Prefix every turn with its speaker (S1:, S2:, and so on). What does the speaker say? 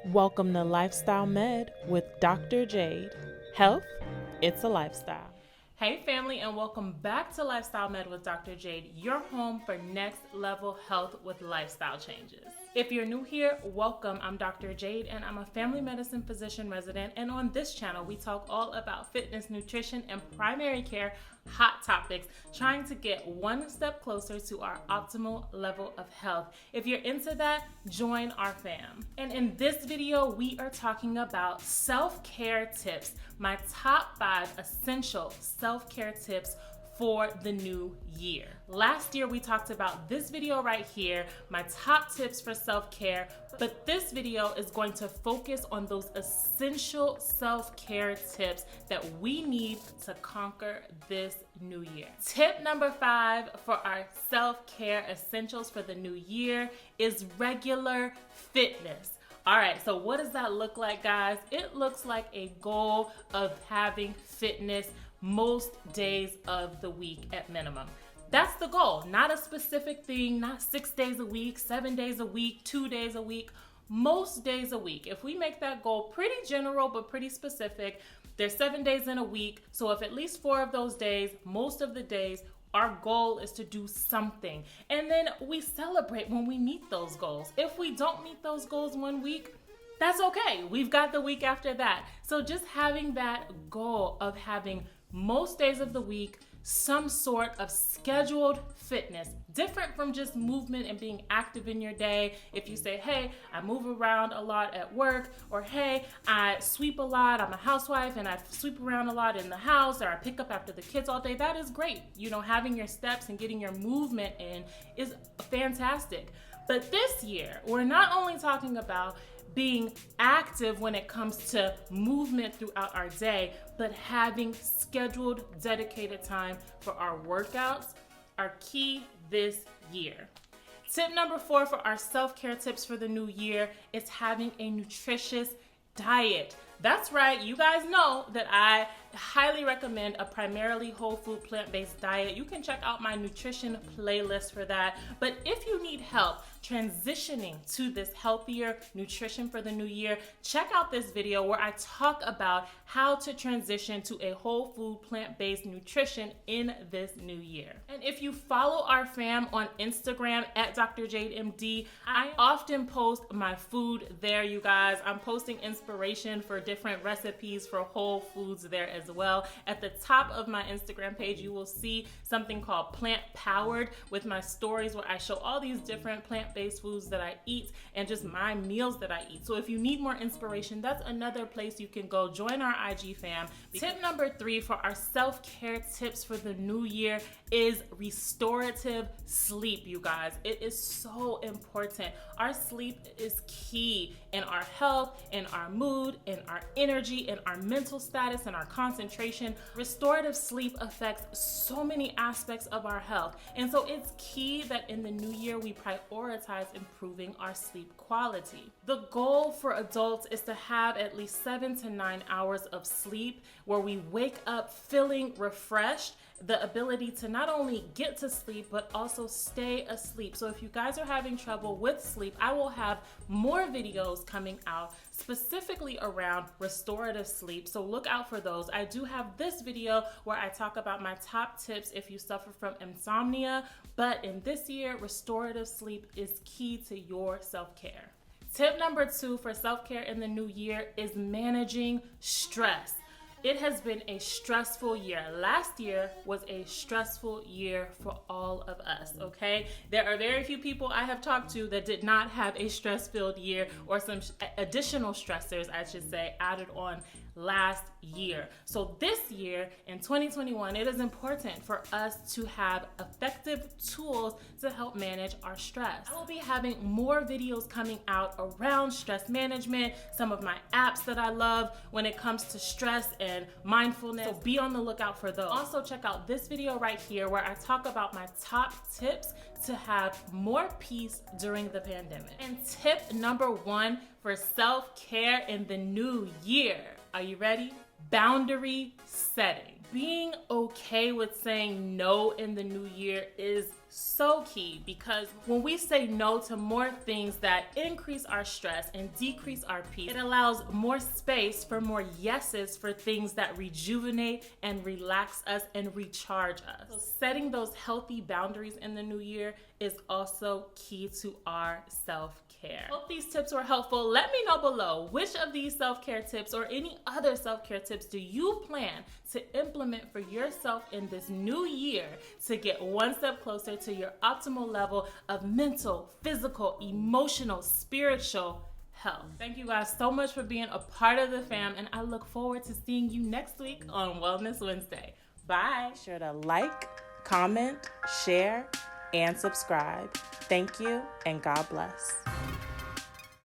S1: Welcome to Lifestyle Med with Dr. Jade. Health, it's a lifestyle. Hey family, and welcome back to Lifestyle Med with Dr. Jade, your home for next level health with lifestyle changes. If you're new here, welcome. I'm Dr. Jade and I'm a family medicine physician resident, and on this channel we talk all about fitness, nutrition, and primary care hot topics, trying to get one step closer to our optimal level of health. If you're into that, join our fam. And in this video, we are talking about self-care tips, my top 5 essential self-care tips for the new year. Last year we talked about this video right here, my top tips for self-care, but this video is going to focus on those essential self-care tips that we need to conquer this new year. Tip number 5 for our self-care essentials for the new year is regular fitness. All right, so what does that look like, guys? It looks like a goal of having fitness most days of the week at minimum. That's the goal, not a specific thing, not 6 days a week, 7 days a week, 2 days a week, most days a week. If we make that goal pretty general but pretty specific, there's 7 days in a week, so if at least 4 of those days, most of the days, our goal is to do something. And then we celebrate when we meet those goals. If we don't meet those goals one week, that's okay. We've got the week after that. So just having that goal of having most days of the week some sort of scheduled fitness, different from just movement and being active in your day. If you say, hey, I move around a lot at work, or hey, I sweep a lot, I'm a housewife and I sweep around a lot in the house, or I pick up after the kids all day, that is great. You know, having your steps and getting your movement in is fantastic. But this year, we're not only talking about being active when it comes to movement throughout our day, but having scheduled, dedicated time for our workouts are key this year. Tip number 4 for our self-care tips for the new year is having a nutritious diet. That's right, you guys know that I highly recommend a primarily whole food plant-based diet. You can check out my nutrition playlist for that. But if you need help transitioning to this healthier nutrition for the new year, check out this video where I talk about how to transition to a whole food plant-based nutrition in this new year. And if you follow our fam on Instagram at Dr. Jade MD, I often post my food there, you guys. I'm posting inspiration for different recipes for whole foods there as well. At the top of my Instagram page, you will see something called Plant Powered with my stories where I show all these different plant-based foods that I eat and just my meals that I eat. So if you need more inspiration, that's another place you can go. Join our IG fam. Tip number 3 for our self-care tips for the new year is restorative sleep, you guys. It is so important. Our sleep is key in our health, in our mood, in our energy, in our mental status, and our concentration. Restorative sleep affects so many aspects of our health. And so it's key that in the new year we prioritize improving our sleep quality. The goal for adults is to have at least 7 to 9 hours of sleep where we wake up feeling refreshed, the ability to not only get to sleep, but also stay asleep. So if you guys are having trouble with sleep, I will have more videos coming out specifically around restorative sleep. So look out for those. I do have this video where I talk about my top tips if you suffer from insomnia, but in this year, restorative sleep is key to your self-care. Tip number 2 for self-care in the new year is managing stress. It has been a stressful year. Last year was a stressful year for all of us, okay? There are very few people I have talked to that did not have a stress-filled year or some additional stressors, I should say, added on last year. So this year in 2021, it is important for us to have effective tools to help manage our stress. I will be having more videos coming out around stress management, some of my apps that I love when it comes to stress and mindfulness. So be on the lookout for those. Also check out this video right here where I talk about my top tips to have more peace during the pandemic. And tip number 1 for self-care in the new year. Are you ready? Boundary setting. Being okay with saying no in the new year is So key, because when we say no to more things that increase our stress and decrease our peace, it allows more space for more yeses for things that rejuvenate and relax us and recharge us. So setting those healthy boundaries in the new year is also key to our self-care. Hope these tips were helpful. Let me know below which of these self-care tips or any other self-care tips do you plan to implement for yourself in this new year to get one step closer to your optimal level of mental, physical, emotional, spiritual health. Thank you guys so much for being a part of the fam, and I look forward to seeing you next week on Wellness Wednesday. Bye. Be sure to like, comment, share, and subscribe. Thank you, and God bless.